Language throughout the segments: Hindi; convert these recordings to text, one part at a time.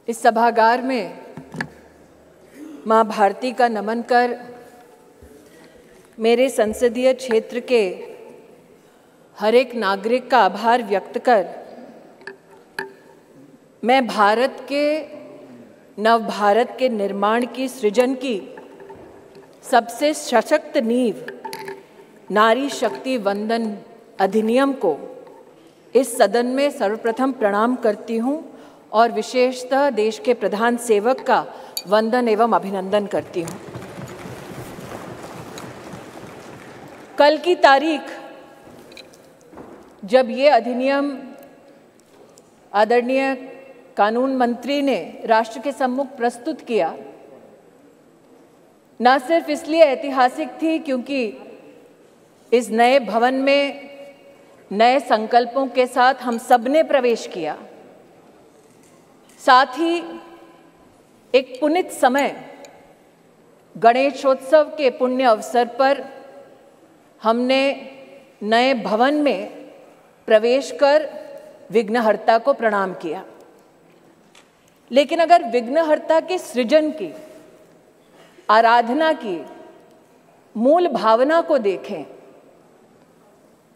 इस सभागार में माँ भारती का नमन कर मेरे संसदीय क्षेत्र के हर एक नागरिक का आभार व्यक्त कर मैं भारत के नव भारत के निर्माण की सृजन की सबसे सशक्त नींव नारी शक्ति वंदन अधिनियम को इस सदन में सर्वप्रथम प्रणाम करती हूँ और विशेषतः देश के प्रधान सेवक का वंदन एवं अभिनंदन करती हूँ। कल की तारीख जब ये अधिनियम आदरणीय कानून मंत्री ने राष्ट्र के सम्मुख प्रस्तुत किया, न सिर्फ इसलिए ऐतिहासिक थी क्योंकि इस नए भवन में नए संकल्पों के साथ हम सब ने प्रवेश किया, साथ ही एक पुनीत समय गणेशोत्सव के पुण्य अवसर पर हमने नए भवन में प्रवेश कर विघ्नहर्ता को प्रणाम किया। लेकिन अगर विघ्नहर्ता के सृजन की, आराधना की मूल भावना को देखें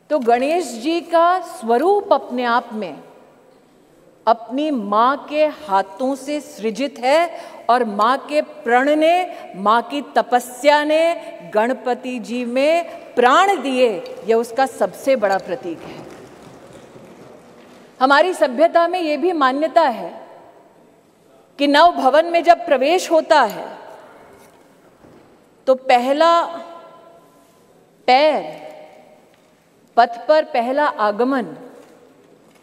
तो गणेश जी का स्वरूप अपने आप में अपनी माँ के हाथों से सृजित है और माँ के प्रण ने, माँ की तपस्या ने गणपति जी में प्राण दिए, यह उसका सबसे बड़ा प्रतीक है। हमारी सभ्यता में यह भी मान्यता है कि नव भवन में जब प्रवेश होता है तो पहला पैर, पथ पर पहला आगमन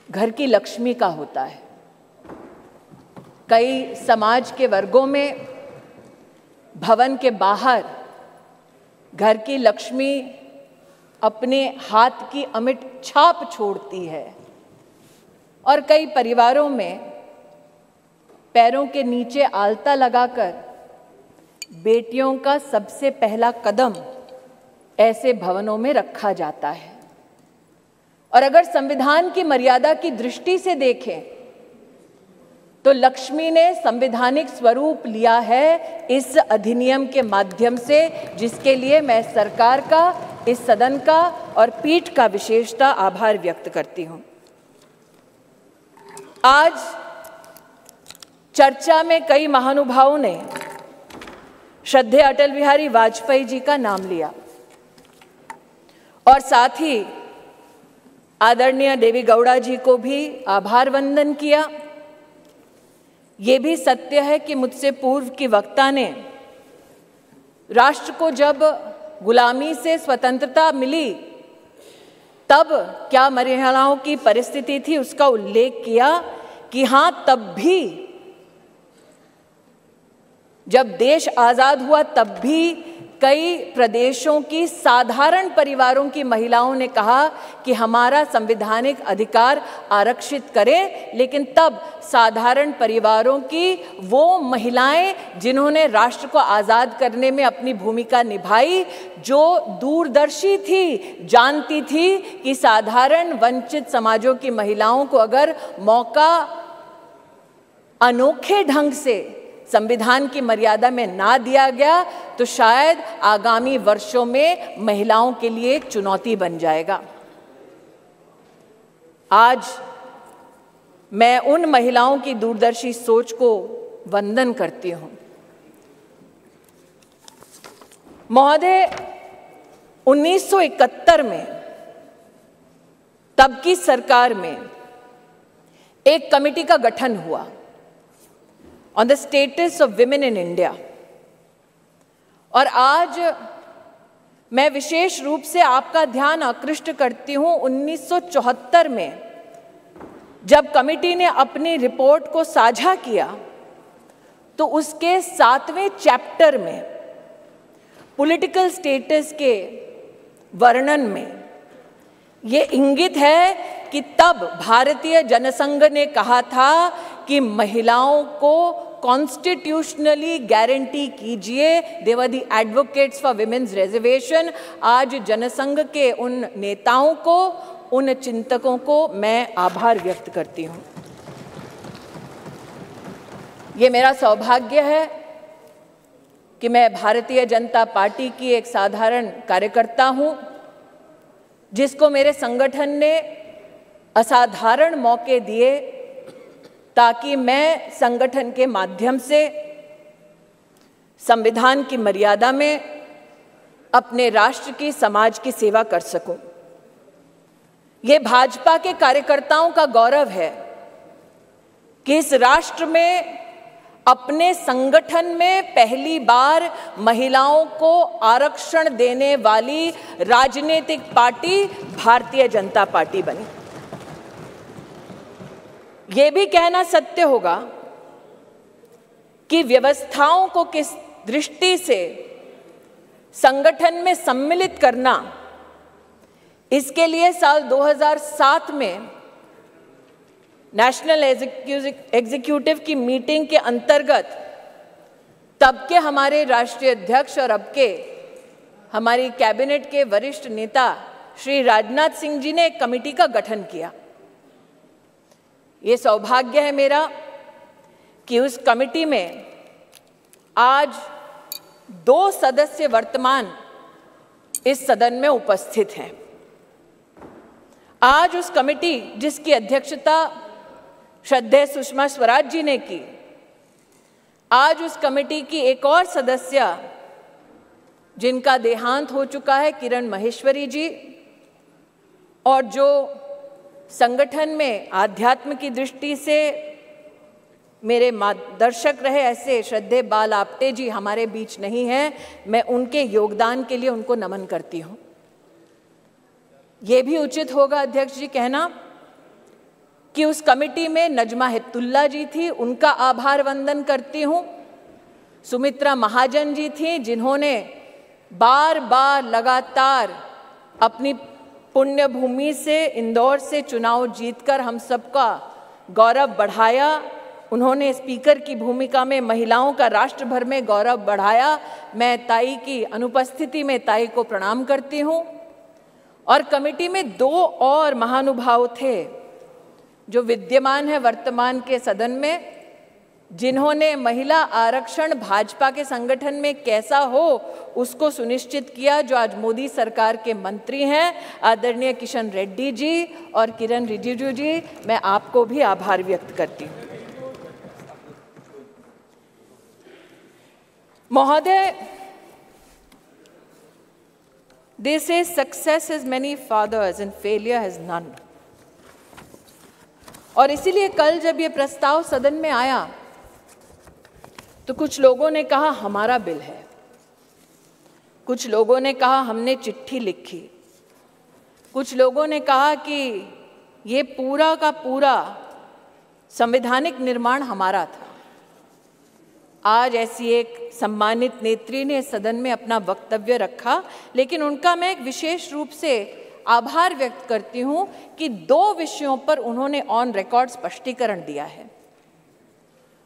घर की लक्ष्मी का होता है। कई समाज के वर्गों में भवन के बाहर घर की लक्ष्मी अपने हाथ की अमिट छाप छोड़ती है और कई परिवारों में पैरों के नीचे आलता लगाकर बेटियों का सबसे पहला कदम ऐसे भवनों में रखा जाता है। और अगर संविधान की मर्यादा की दृष्टि से देखें तो लक्ष्मी ने संवैधानिक स्वरूप लिया है इस अधिनियम के माध्यम से, जिसके लिए मैं सरकार का, इस सदन का और पीठ का विशेषतः आभार व्यक्त करती हूं। आज चर्चा में कई महानुभावों ने श्रद्धेय अटल बिहारी वाजपेयी जी का नाम लिया और साथ ही आदरणीय देवी गौड़ा जी को भी आभार वंदन किया। ये भी सत्य है कि मुझसे पूर्व की वक्ता ने राष्ट्र को जब गुलामी से स्वतंत्रता मिली तब क्या महिलाओं की परिस्थिति थी उसका उल्लेख किया कि हाँ, तब भी जब देश आजाद हुआ तब भी कई प्रदेशों की साधारण परिवारों की महिलाओं ने कहा कि हमारा संवैधानिक अधिकार आरक्षित करें, लेकिन तब साधारण परिवारों की वो महिलाएं जिन्होंने राष्ट्र को आज़ाद करने में अपनी भूमिका निभाई, जो दूरदर्शी थी, जानती थी कि साधारण वंचित समाजों की महिलाओं को अगर मौका अनोखे ढंग से संविधान की मर्यादा में ना दिया गया तो शायद आगामी वर्षों में महिलाओं के लिए एक चुनौती बन जाएगा। आज मैं उन महिलाओं की दूरदर्शी सोच को वंदन करती हूं। महोदय, 1971 में तब की सरकार में एक कमेटी का गठन हुआ on the status of women in India, और आज मैं विशेष रूप से आपका ध्यान आकृष्ट करती हूं 1974 में जब कमेटी ने अपनी रिपोर्ट को साझा किया तो उसके 7वें चैप्टर में पॉलिटिकल स्टेटस के वर्णन में ये इंगित है कि तब भारतीय जनसंघ ने कहा था कि महिलाओं को कॉन्स्टिट्यूशनली गारंटी कीजिए। They were the advocates for women's reservation. आज जनसंघ के उन नेताओं को, उन चिंतकों को मैं आभार व्यक्त करती हूँ। ये मेरा सौभाग्य है कि मैं भारतीय जनता पार्टी की एक साधारण कार्यकर्ता हूँ, जिसको मेरे संगठन ने असाधारण मौके दिए ताकि मैं संगठन के माध्यम से संविधान की मर्यादा में अपने राष्ट्र की, समाज की सेवा कर सकूं। ये भाजपा के कार्यकर्ताओं का गौरव है कि इस राष्ट्र में अपने संगठन में पहली बार महिलाओं को आरक्षण देने वाली राजनीतिक पार्टी भारतीय जनता पार्टी बनी। ये भी कहना सत्य होगा कि व्यवस्थाओं को किस दृष्टि से संगठन में सम्मिलित करना, इसके लिए साल 2007 में नेशनल एग्जीक्यूटिव की मीटिंग के अंतर्गत तब के हमारे राष्ट्रीय अध्यक्ष और अब के हमारी कैबिनेट के वरिष्ठ नेता श्री राजनाथ सिंह जी ने एक कमेटी का गठन किया। ये सौभाग्य है मेरा कि उस कमेटी में आज 2 सदस्य वर्तमान इस सदन में उपस्थित हैं। आज उस कमेटी जिसकी अध्यक्षता श्रद्धेय सुषमा स्वराज जी ने की, आज उस कमेटी की एक और सदस्य जिनका देहांत हो चुका है, किरण माहेश्वरी जी, और जो संगठन में आध्यात्म की दृष्टि से मेरे मार्गदर्शक रहे, ऐसे श्रद्धेय बाल आपटे जी हमारे बीच नहीं हैं। मैं उनके योगदान के लिए उनको नमन करती हूँ। ये भी उचित होगा अध्यक्ष जी कहना कि उस कमेटी में नजमा हिप्तुल्ला जी थी, उनका आभार वंदन करती हूँ। सुमित्रा महाजन जी थी, जिन्होंने बार बार लगातार अपनी पुण्य भूमि से, इंदौर से चुनाव जीतकर हम सबका गौरव बढ़ाया। उन्होंने स्पीकर की भूमिका में महिलाओं का राष्ट्र भर में गौरव बढ़ाया। मैं ताई की अनुपस्थिति में ताई को प्रणाम करती हूँ। और कमेटी में 2 और महानुभाव थे जो विद्यमान है वर्तमान के सदन में, जिन्होंने महिला आरक्षण भाजपा के संगठन में कैसा हो उसको सुनिश्चित किया, जो आज मोदी सरकार के मंत्री हैं, आदरणीय किशन रेड्डी जी और किरण रिजिजू जी। मैं आपको भी आभार व्यक्त करती हूँ। महोदय, they say success has many fathers and failure has none। और इसीलिए कल जब ये प्रस्ताव सदन में आया तो कुछ लोगों ने कहा हमारा बिल है, कुछ लोगों ने कहा हमने चिट्ठी लिखी, कुछ लोगों ने कहा कि ये पूरा का पूरा संवैधानिक निर्माण हमारा था। आज ऐसी एक सम्मानित नेत्री ने सदन में अपना वक्तव्य रखा, लेकिन उनका मैं एक विशेष रूप से आभार व्यक्त करती हूं कि 2 विषयों पर उन्होंने ऑन रिकॉर्ड स्पष्टीकरण दिया है।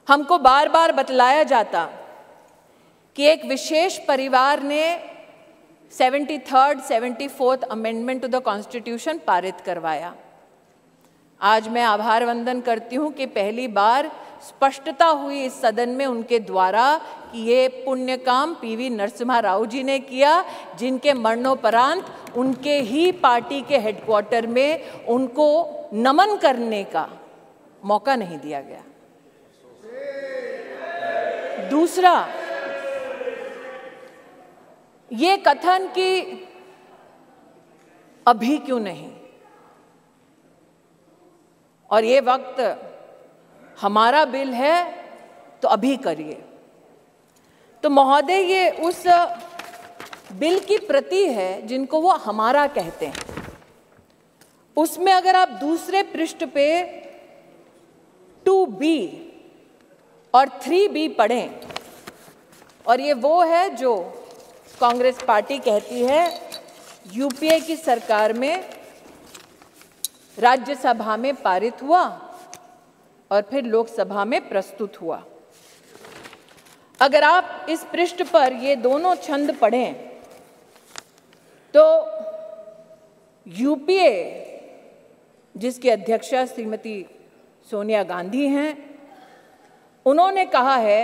हमको बार बार बतलाया जाता कि एक विशेष परिवार ने 73rd 74th amendment to the constitution पारित करवाया। आज मैं आभार वंदन करती हूं कि पहली बार स्पष्टता हुई इस सदन में उनके द्वारा कि ये पुण्य काम पीवी नरसिम्हा राव जी ने किया, जिनके मरणोपरांत उनके ही पार्टी के हेडक्वार्टर में उनको नमन करने का मौका नहीं दिया गया। दूसरा, ये कथन कि अभी क्यों नहीं और ये वक्त हमारा बिल है तो अभी करिए। तो महोदय, ये उस बिल की प्रति है जिनको वो हमारा कहते हैं। उसमें अगर आप दूसरे पृष्ठ पे 2B और 3B पढ़ें, और ये वो है जो कांग्रेस पार्टी कहती है यूपीए की सरकार में राज्यसभा में पारित हुआ और फिर लोकसभा में प्रस्तुत हुआ। अगर आप इस पृष्ठ पर ये दोनों छंद पढ़ें तो यूपीए, जिसकी अध्यक्षा श्रीमती सोनिया गांधी हैं, उन्होंने कहा है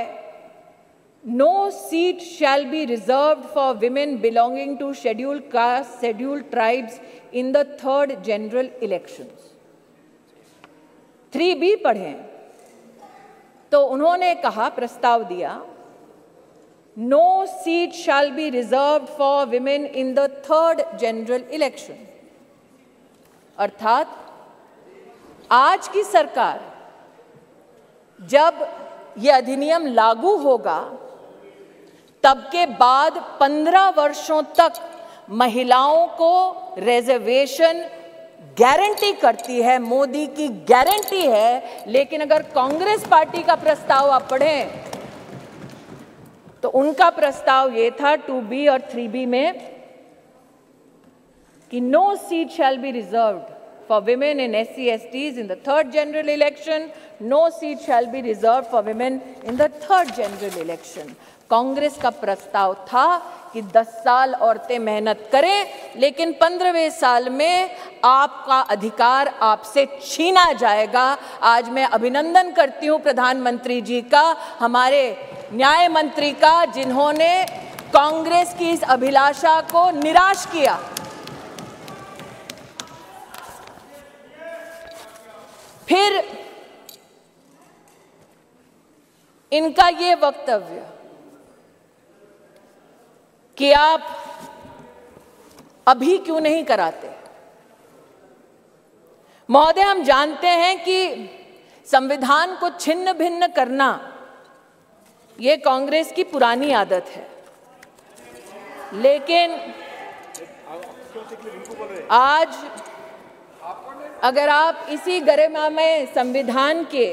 no seat shall be reserved for women belonging to scheduled caste scheduled tribes in the 3rd general elections. 3B पढ़ें तो उन्होंने कहा, प्रस्ताव दिया, no seat shall be reserved for women in the 3rd general election. अर्थात आज की सरकार जब ये अधिनियम लागू होगा तब के बाद 15 वर्षों तक महिलाओं को रिजर्वेशन गारंटी करती है, मोदी की गारंटी है। लेकिन अगर कांग्रेस पार्टी का प्रस्ताव आप पढ़ें तो उनका प्रस्ताव ये था 2B और 3B में कि no seat shall be reserved for women in SC/STs in the 3rd general election, no seat shall be reserved for women in the 3rd general election। Congress का प्रस्ताव था कि 10 साल औरतें मेहनत करें लेकिन 15वें साल में आपका अधिकार आपसे छीना जाएगा। आज मैं अभिनंदन करती हूं प्रधानमंत्री जी का, हमारे न्याय मंत्री का, जिन्होंने कांग्रेस की इस अभिलाषा को निराश किया। फिर इनका ये वक्तव्य कि आप अभी क्यों नहीं कराते। महोदय, हम जानते हैं कि संविधान को छिन्न भिन्न करना ये कांग्रेस की पुरानी आदत है, लेकिन आज अगर आप इसी गरिमामय संविधान के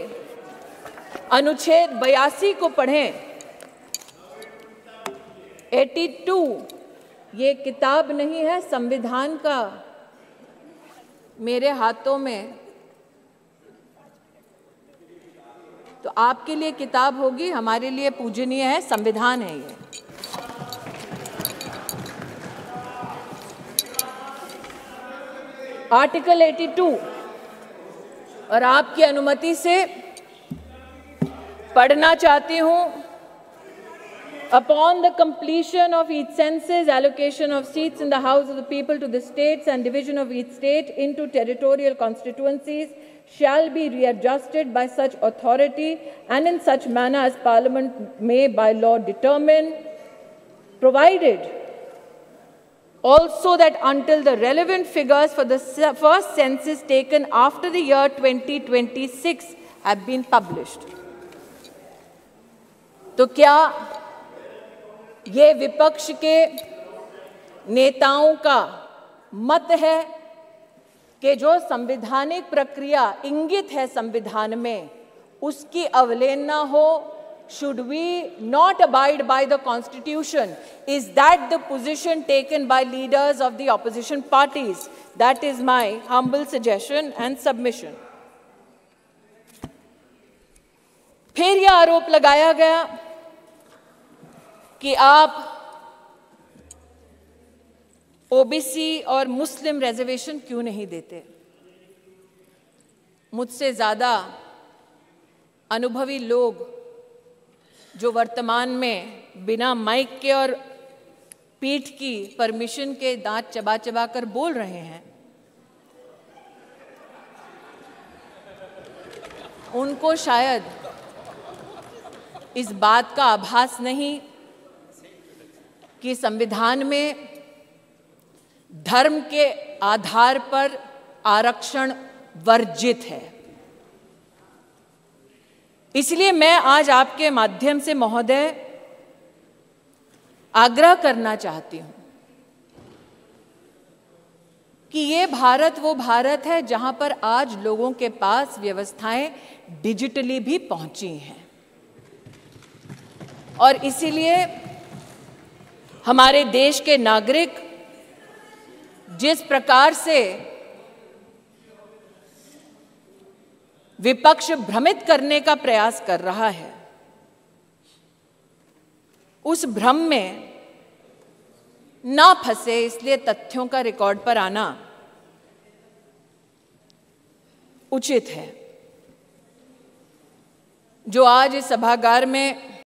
अनुच्छेद 82 को पढ़ें, 82, ये किताब नहीं है संविधान का मेरे हाथों में, तो आपके लिए किताब होगी, हमारे लिए पूजनीय है, संविधान है ये। आर्टिकल 82 और आपकी अनुमति से पढ़ना चाहती हूं। Upon the completion of each census, allocation of seats in the House of the People to the states and division of each state into territorial constituencies shall be readjusted by such authority and in such manner as Parliament may by law determine, provided also that until the relevant figures for the first census taken after the year 2026 have been published। तो क्या ये विपक्ष के नेताओं का मत है कि जो संवैधानिक प्रक्रिया इंगित है संविधान में उसकी अवहेलना हो? Should we not abide by the Constitution? Is that the position taken by leaders of the opposition parties? That is my humble suggestion and submission। फिर यह आरोप लगाया गया कि आप ओबीसी और मुस्लिम रिजर्वेशन क्यों नहीं देते। मुझसे ज्यादा अनुभवी लोग जो वर्तमान में बिना माइक के और पीठ की परमिशन के दांत चबा चबा कर बोल रहे हैं, उनको शायद इस बात का आभास नहीं कि संविधान में धर्म के आधार पर आरक्षण वर्जित है। इसलिए मैं आज आपके माध्यम से महोदय आग्रह करना चाहती हूं कि ये भारत वो भारत है जहां पर आज लोगों के पास व्यवस्थाएं डिजिटली भी पहुंची हैं, और इसीलिए हमारे देश के नागरिक जिस प्रकार से विपक्ष भ्रमित करने का प्रयास कर रहा है, उस भ्रम में ना फंसे, इसलिए तथ्यों का रिकॉर्ड पर आना उचित है। जो आज इस सभागार में